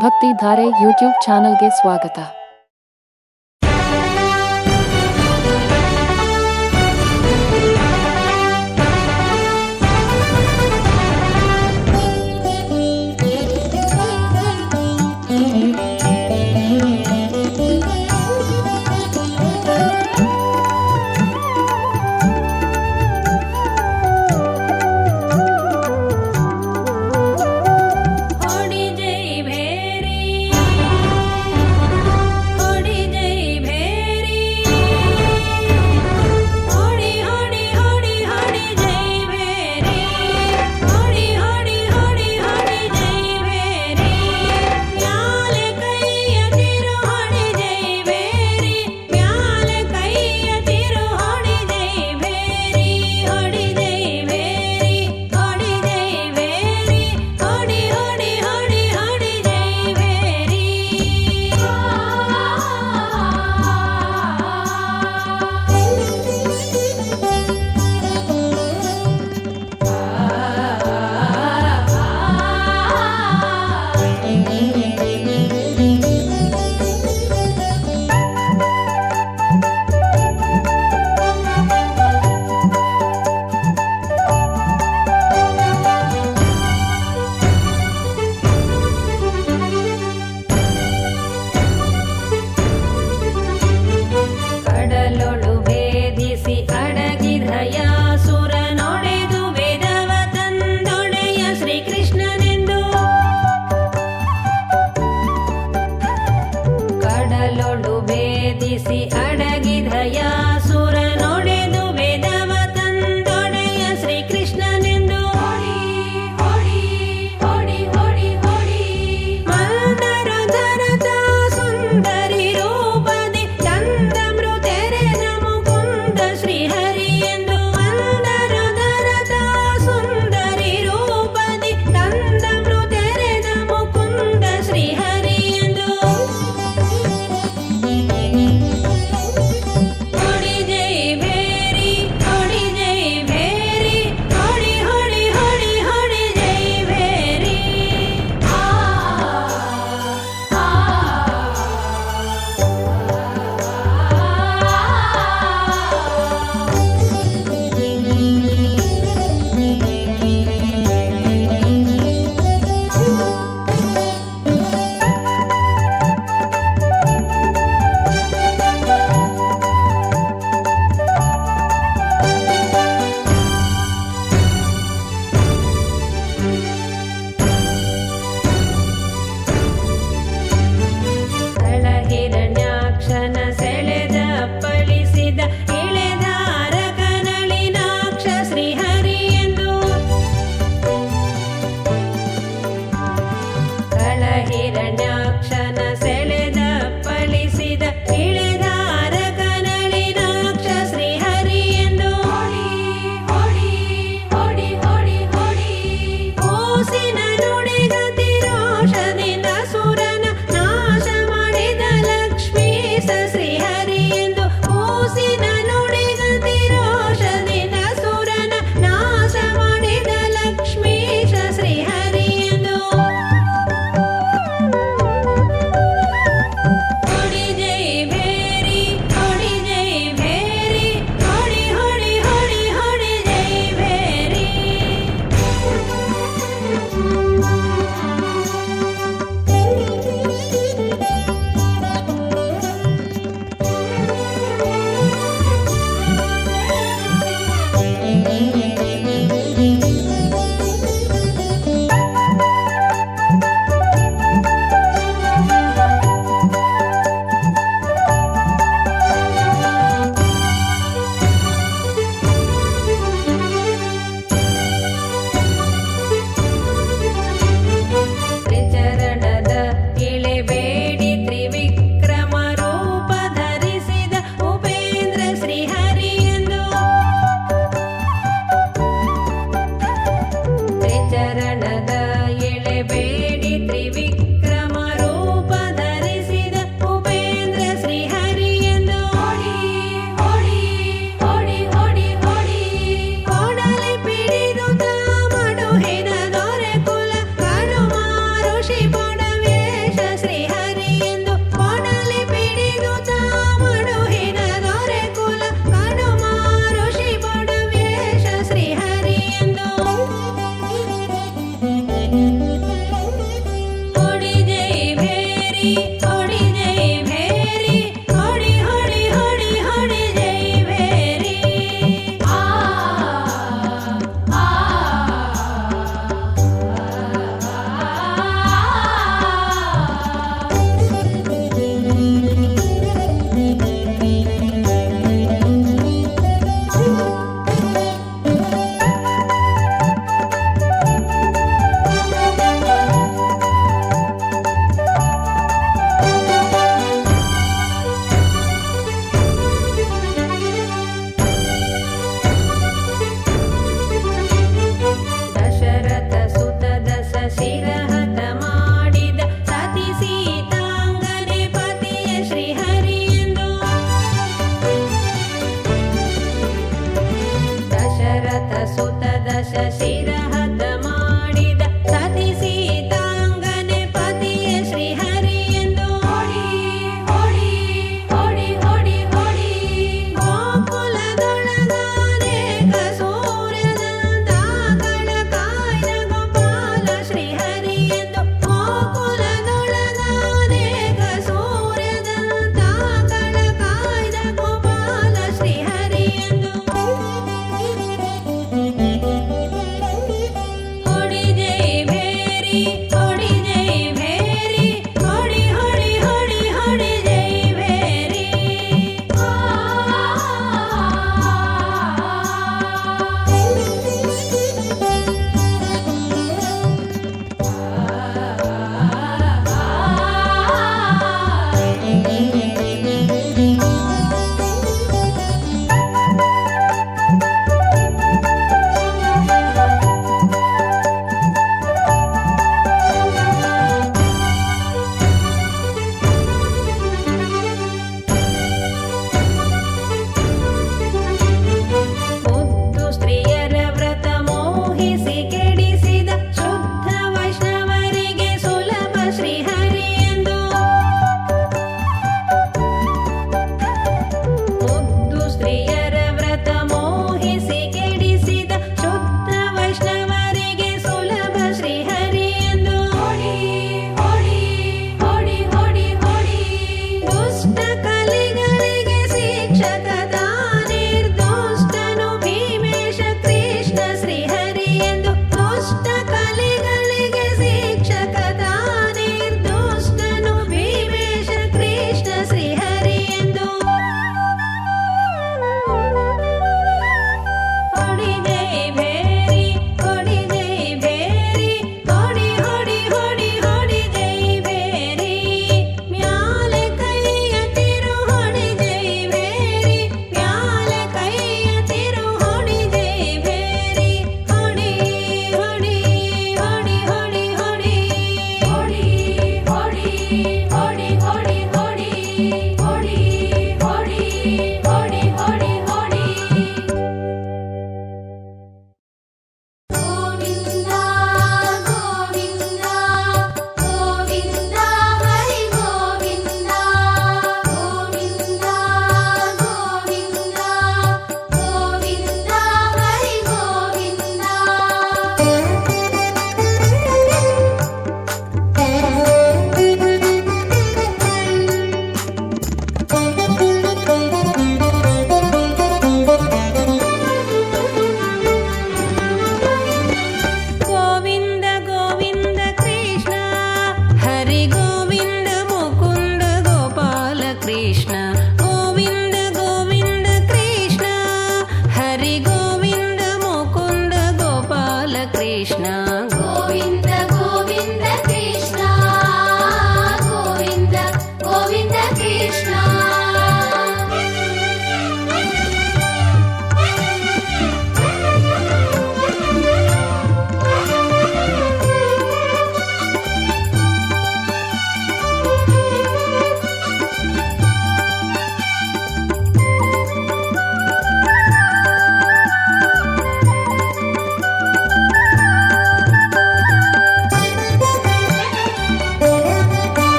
ಭಕ್ತಿ ಧಾರೆ ಯೂಟ್ಯೂಬ್ ಚಾನಲ್ಗೆ ಸ್ವಾಗತ.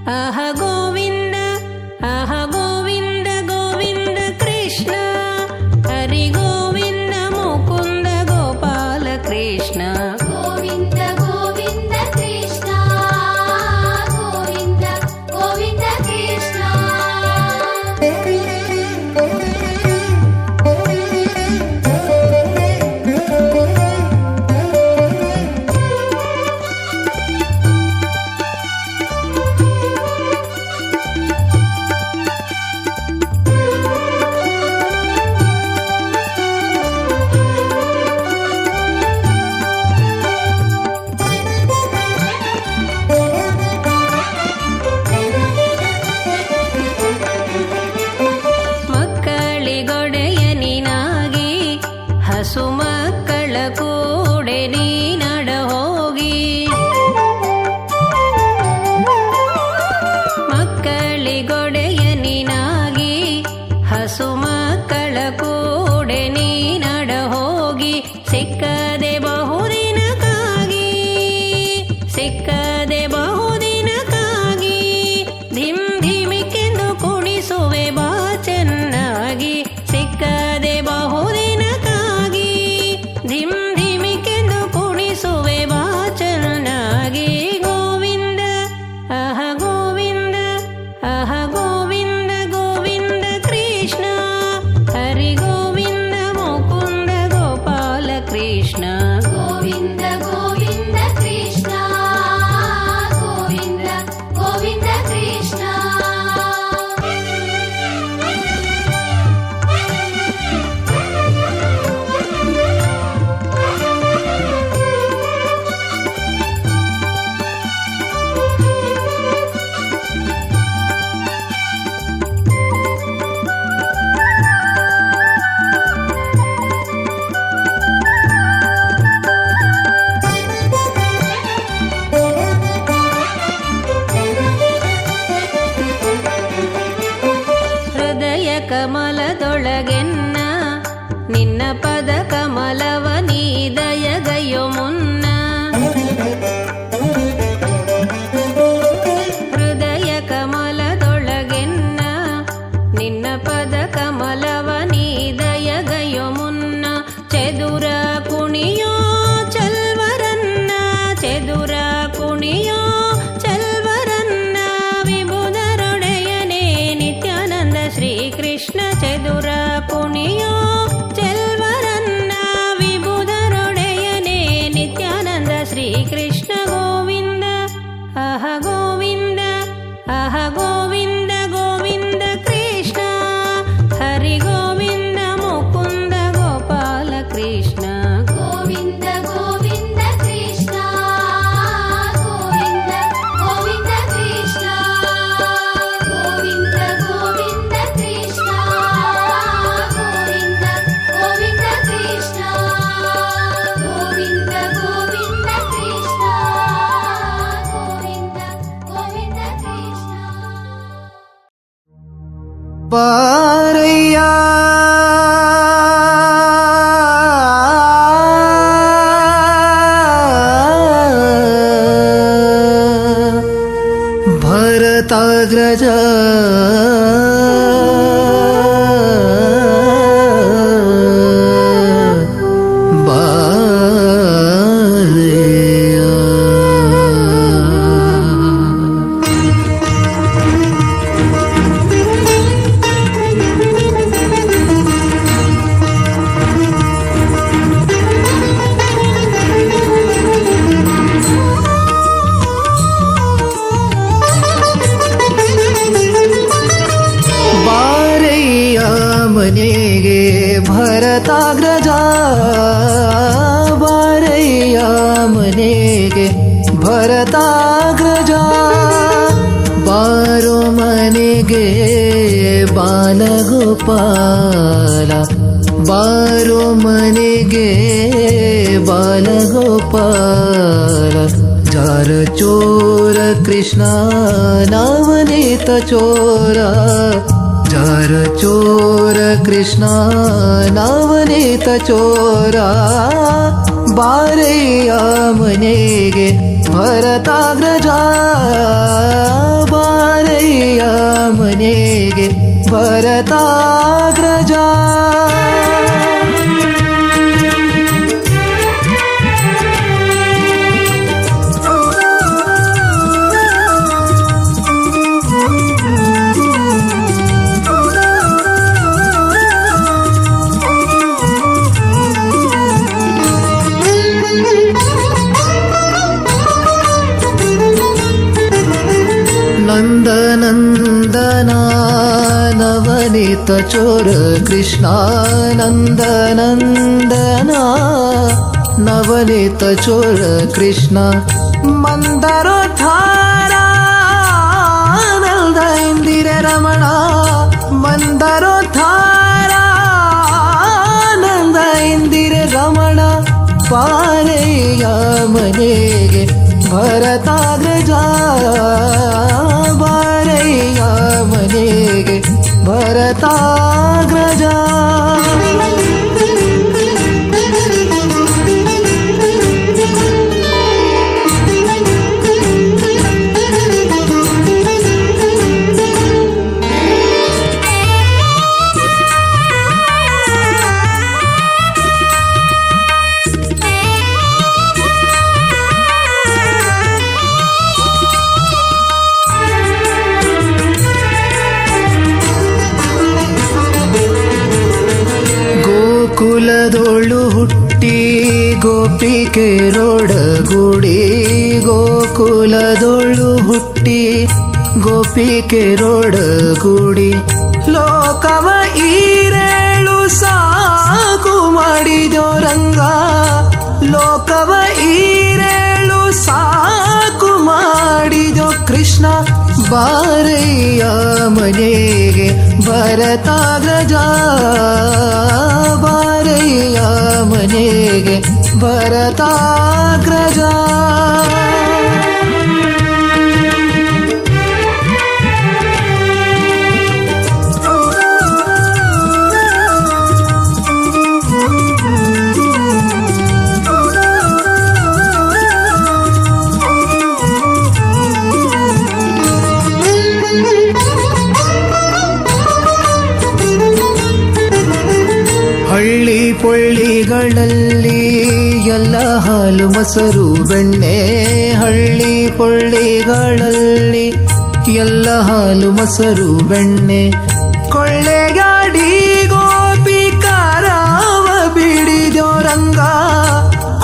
ಆಹ ಗೋವಿಂದ ಆಹ ಗೋವಿಂದ ಗೋವಿಂದ ಕೃಷ್ಣ ಹರಿ ಗೋವಿಂದ ಮುಕುಂದ ಗೋಪಾಲ ಕೃಷ್ಣ ಗೋವಿಂದ ಗೋವಿಂದ ಕೃಷ್ಣ ಗೋವಿಂದ ಗೋವಿಂದ ಕೃಷ್ಣ ಮಕ್ಕಳಿಗೊಡೆಯ ನೀನಾಗಿ ಹಸು ಮಕ್ಕಳ ಕೂಡೆ ನೀ ನಡ ಹೋಗಿ ಮಕ್ಕಳಿಗೊಡೆಯ ನೀನಾಗಿ ಹಸು ಮಕ್ಕಳ ಕೂಡೆ ನೀ ನಡ ಹೋಗಿ ಸಿಕ್ಕದೆ ಬಹುದಿನಕ್ಕಾಗಿ ಸಿಕ್ಕದೆ ಬಹುದಿನಕ್ಕಾಗಿ ಧಿಮ್ ಧಿಮಿಕೆಂದು ಕುಣಿಸುವೆ ಬಾ ಚೆನ್ನಾಗಿ ಸಿಕ್ಕದೆ ಬಹುದಿನಕ್ಕಾಗಿ ಧಿಮ್ ಧಿಮಿಕೆಂದು ಕುಣಿಸುವೆ ಬಾ ಚೆನ್ನಾಗಿ ಗೋವಿಂದ ಆಹ ಗೋವಿಂದ ಆಹ ಗೋವಿಂದ ಗೋವಿಂದ ಕೃಷ್ಣ ಹರಿ ಗೋವಿಂದ ಮುಕುಂದ ಗೋಪಾಲ ಕೃಷ್ಣ ಗೋವಿಂದ ಗೋವಿಂದ ಕೃಷ್ಣ ಗೋವಿಂದ ಗೋವಿಂದ ಕೃಷ್ಣ ಹೃದಯ ಕಮಲದೊಳಗೆನ್ನ ನಿನ್ನ ಪದ ಕಮಲವ ನೀ ದಯಗೈಯೋ ಮುನ್ನ ಹೃದಯ ಕಮಲದೊಳಗೆನ್ನ ನಿನ್ನ ಪದ ಕಮಲವ ನೀ ದಯಗೈಯೋ ಮುನ್ನ ಚೆದುರ ಕುಣಿಯೋ ಚಲ್ವರನ್ನ ಚೆದುರ ಕುಣಿಯೋ ಚಲ್ವರನ್ನ ವಿಭುಧರೊಡೆಯನೇ ನಿತ್ಯಾನಂದ ಶ್ರೀಕೃಷ್ಣ ಚೆದುರ ಕುಣಿಯೋ ಚೆಲ್ವರನ್ನ ವಿಭುಧರೊಡೆಯನೇ ನಿತ್ಯಾನಂದ ಶ್ರೀಕೃಷ್ಣ ಗೋವಿಂದ ಆಹ ಗೋವಿಂದ ಆಹ ಗೋವಿಂದ ಗೋವಿಂದ ಕೃಷ್ಣ ಹರಿ ಗೋವಿಂದ ಮುಕುಂದ ಗೋಪಾಲ ಕೃಷ್ಣ ಗೋವಿಂದ ಗೋವಿಂದ ಕೃಷ್ಣ ಗೋವಿಂದ ಗೋವಿಂದ ಕೃಷ್ಣ ಗೋವಿಂದ ಗೋವಿಂದ ಕೃಷ್ಣ ಗೋವಿಂದ ಗೋವಿಂದ ಕೃಷ್ಣ ಗೋವಿಂದ ಗೋವಿಂದ ಕೃಷ್ಣ ಗೋವಿಂದ ಗೋವಿಂದ ಕೃಷ್ಣ ಬಾರಯ್ಯ ಭರತಾಗ್ರಜ ಬಾರಯ್ಯ ಮನೆಗೆ ಭರತಾಗ್ರಜ ಬಾರಯ್ಯ ಮನೆಗೆ ಭರತಾಗ್ರಜ ಬಾರೋ ಮನೆಗೆ ಬಾಲಗೋಪಾಲ ಬಾರೋ ಮನೆಗೆ ಬಾಲಗೋಪಾಲ ಜಾರ ಚೋರ ಕೃಷ್ಣ ನವನೀತ ಚೋರ ಜಾರ ಚೋರ ಕೃಷ್ಣ ನವನೀತ ಚೋರ ಬಾರಯ್ಯ ಮನೆಗೆ ಭರತಾಗ್ರಜ ಬಾ भरताग्रजा नन्दनन्दना नवनीत चोर कृष्णा नन्दनन्दना नवनीत चोर कृष्णा मन्दरोद्धारा नन्द इंदिर रमणा मन्दरोद्धारा नन्द इंदिर रमणा पारैय मनेगे भरताग्रजा बारैय मनेगे भरताग्रजा ಗೋಕುಲದೊಳು ಹುಟ್ಟಿ ಗೋಪಿಕೆರೊಡಗೂಡಿ ಗೋಕುಲದೊಳು ಹುಟ್ಟಿ ಗೋಪಿಕೆರೊಡಗೂಡಿ ಲೋಕವ ಈರೇಳು ಸಾಕು ಮಾಡಿದೋ ರಂಗ ಲೋಕವ ಈರೇಳು ಸಾಕು ಮಾಡಿದೋ ಕೃಷ್ಣ ಬಾರಯ್ಯ ಮನೆಗೆ ಭರತಾಗ್ರಜಾ ಬಾರಯ್ಯ ಮನೆಗೆ ಭರತಾಗ್ರಜಾ ಹಳ್ಳಿ ಪೊಳ್ಳಿಗಳಲ್ಲಿ ಎಲ್ಲ ಹಾಲು ಮೊಸರು ಬೆಣ್ಣೆ ಹಳ್ಳಿ ಪೊಳ್ಳಿಗಳಲ್ಲಿ ಎಲ್ಲ ಹಾಲು ಮೊಸರು ಬೆಣ್ಣೆ ಕೊಳ್ಳೆಗಾಡಿ ಗೋಪಿಕಾರಾವ ಬಿಡಿದೋ ರಂಗ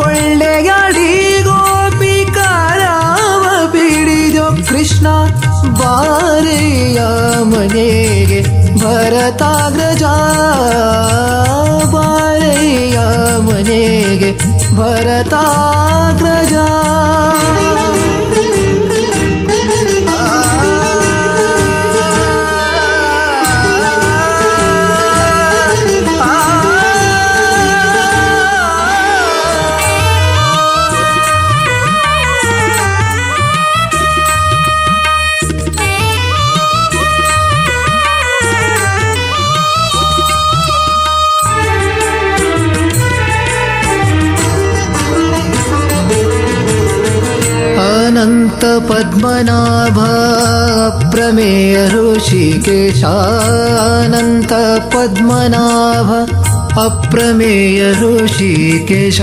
ಕೊಳ್ಳೆಗಾಡಿ ಗೋಪಿಕಾರಾವ ಬಿಡಿದೋ ಕೃಷ್ಣ ಬಾರಯ್ಯ ಮನೆಗೆ ಭರತಾಗ್ರಜಾ ಬಾರಯ್ಯ ಮನೆಗೆ ಭರತಾಗ್ರಜಾ अनंत पद्मनाभ प्रमेय ऋषिकेश अनंत पद्मनाभ अप्रमेय ऋषिकेश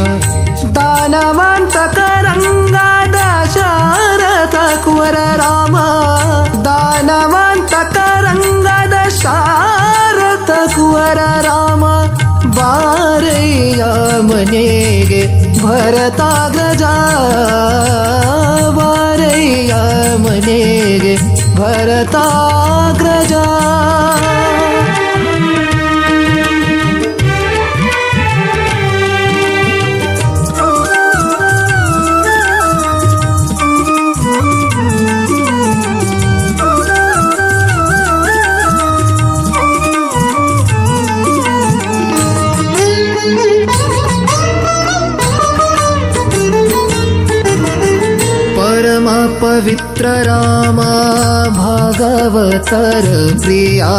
दानवंतक रंगाद शारद कुवर राम दानवंतक रंगाद शारद कुवर राम ಬಾರಯ್ಯ ಮನೆಗೆ ಭರತಾಗ್ರಜಾ ಬಾರಯ್ಯ ಮನೆಗೆ ಭರತಾಗ್ರಜಾ परम पवित्र राम भागवतर प्रिया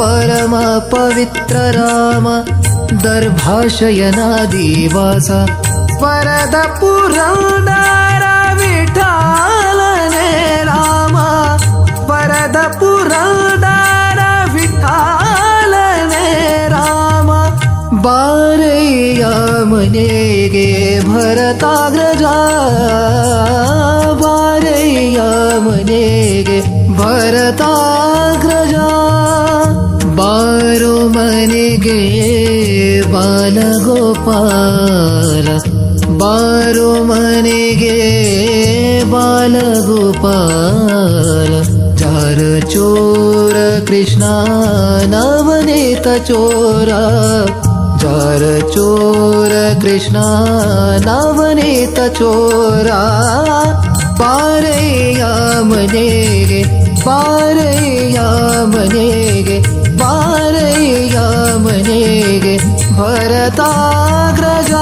परम पवित्र राम दर्भाशयनादिवास वरद पुरंदर विठ्ठलने राम वरद पुरंदर विठ्ठल ಭರತಾಗ್ರಜ ಬಾರಯ್ಯ ಮನೆಗೆ ಭರತಾಗ್ರಜ ಬಾರೋ ಮನೆಗೆ ಬಾಲಗೋಪಾಲ ಬಾರೋ ಮನೆಗೆ ಬಾಲಗೋಪಾಲ ಜಾರ ಚೋರ ಕೃಷ್ಣ ನವನೀತ ಚೋರ ಜಾರ ಚೋರ ಕೃಷ್ಣ ನವನೀತ ಚೋರ ಬಾರಯ್ಯ ಮನೆಗೆ ಬಾರಯ್ಯ ಮನೆಗೆ ಬಾರಯ್ಯ ಮನೆಗೆ ಭರತಾಗ್ರಜ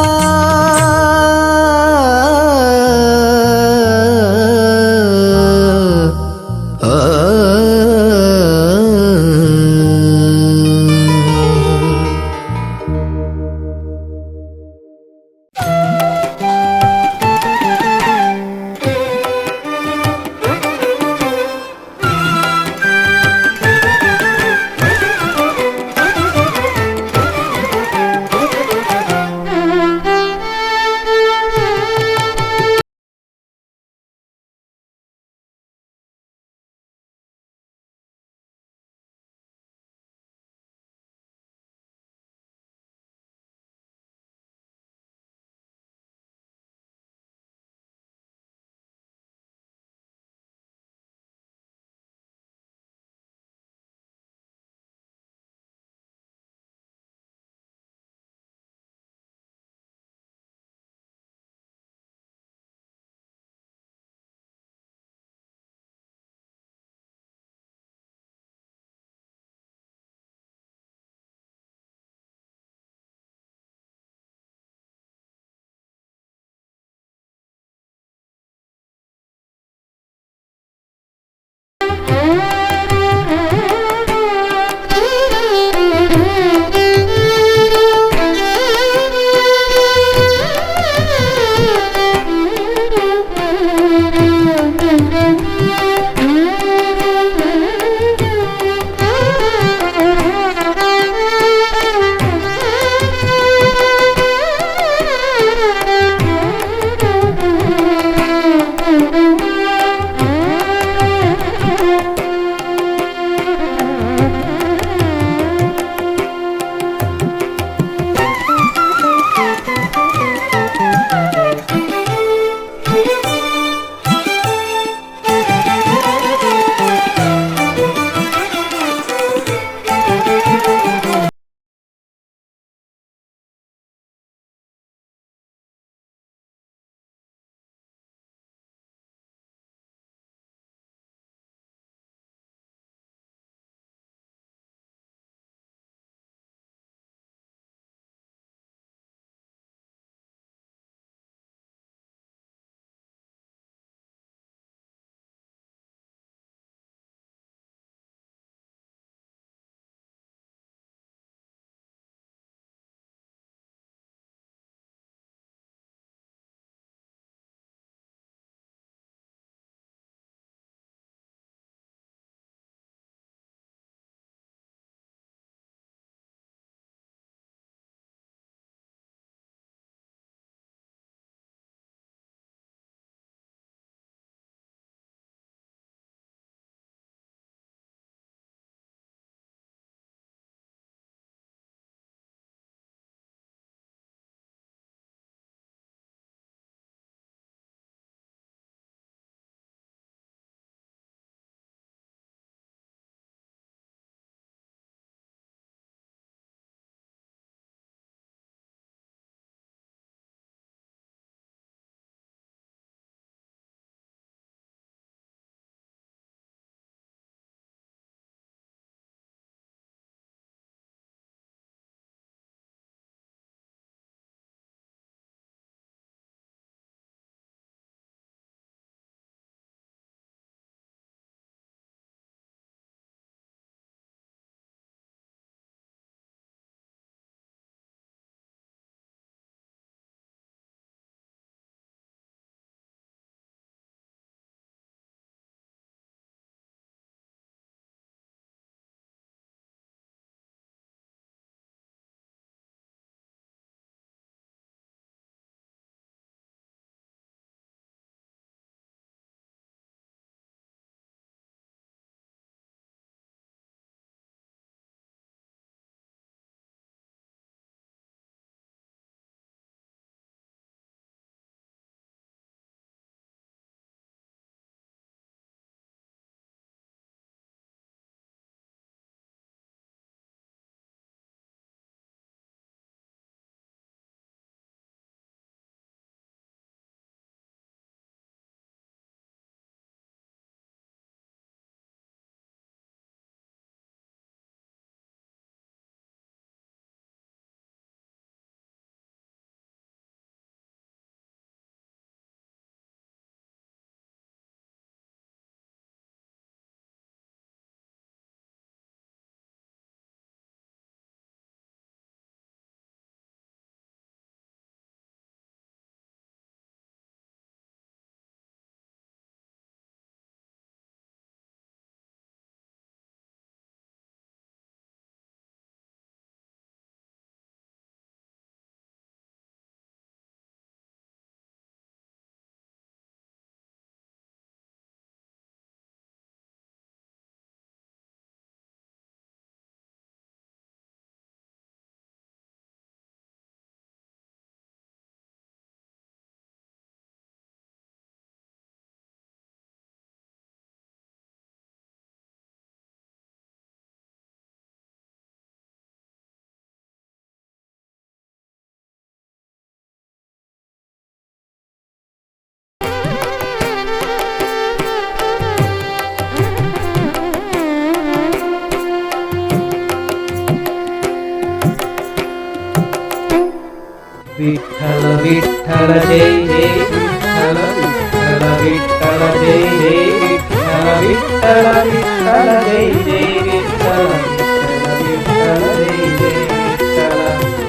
विठ्ठल विठ्ठल जय जय विठ्ठल विठ्ठल विठ्ठल जय जय विठ्ठल विठ्ठल विठ्ठल जय जय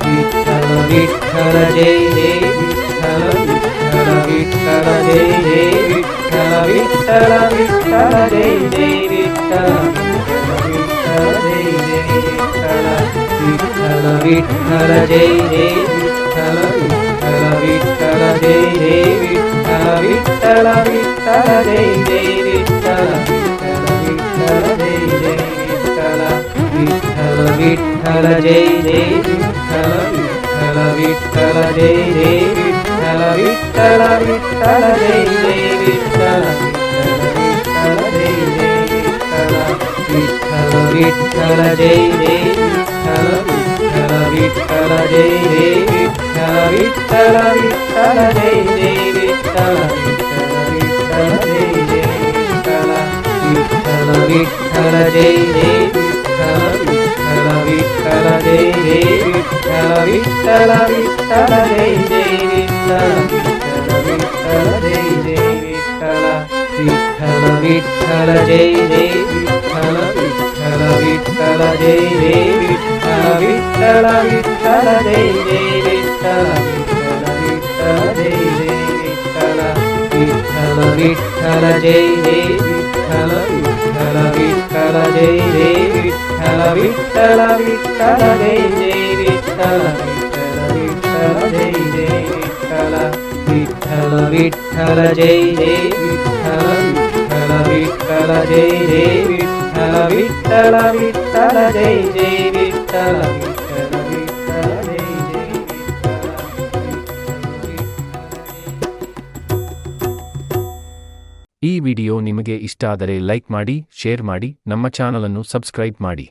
विठ्ठल विठ्ठल जय जय विठ्ठल विठ्ठल जय जय विठ्ठल विठ्ठल विठ्ठल जय जय विठ्ठल विठ्ठल विठ्ठल जय जय विठ्ठल विठ्ठल जय जय विठ्ठल विठ्ठल जय जय विठ्ठल विठ्ठल विठ्ठल जय जय विठ्ठल विठ्ठल विठ्ठल जय जय विठ्ठल विठ्ठल जय जय विठ्ठल विठ्ठल जय जय विठ्ठल विठ्ठल विठ्ठल जय जय विठ्ठल विठ्ठल विठ्ठल जय जय विठ्ठल विठ्ठल जय जय विठ्ठल विठ्ठल जय जय विठ्ठल विठ्ठल विठ्ठल जय जय विठ्ठल विठ्ठल विठ्ठल जय जय विठ्ठल विठ्ठल जय जय विठ्ठल विठ्ठल जय जय विठ्ठल विठ्ठल विठ्ठल जय जय विठ्ठल विठ्ठल विठ्ठल जय जय विठ्ठल विठ्ठल जय जय विठ्ठल विठ्ठल जय जय विठ्ठल विठ्ठल विठ्ठल जय जय विठ्ठल विठ्ठल विठ्ठल जय जय विठ्ठल विठ्ठल जय जय विठ्ठल विठ्ठल जय जय विठ्ठल विठ्ठल विठ्ठल जय जय विठ्ठल विठ्ठल विठ्ठल जय जय विठ्ठल विठ्ठल जय जय विठ्ठल विठ्ठल जय जय विठ्ठल विठ्ठल विठ्ठल जय जय विठ्ठल विठ्ठल विठ्ठल जय जय विठ्ठल विठ्ठल विठ्ठल जय जय ಈ ವಿಡಿಯೋ ನಿಮಗೆ ಇಷ್ಟ ಆದರೆ ಲೈಕ್ ಮಾಡಿ, ಶೇರ್ ಮಾಡಿ, ನಮ್ಮ ಚಾನಲ್ ಅನ್ನು ಸಬ್ಸ್ಕ್ರೈಬ್ ಮಾಡಿ.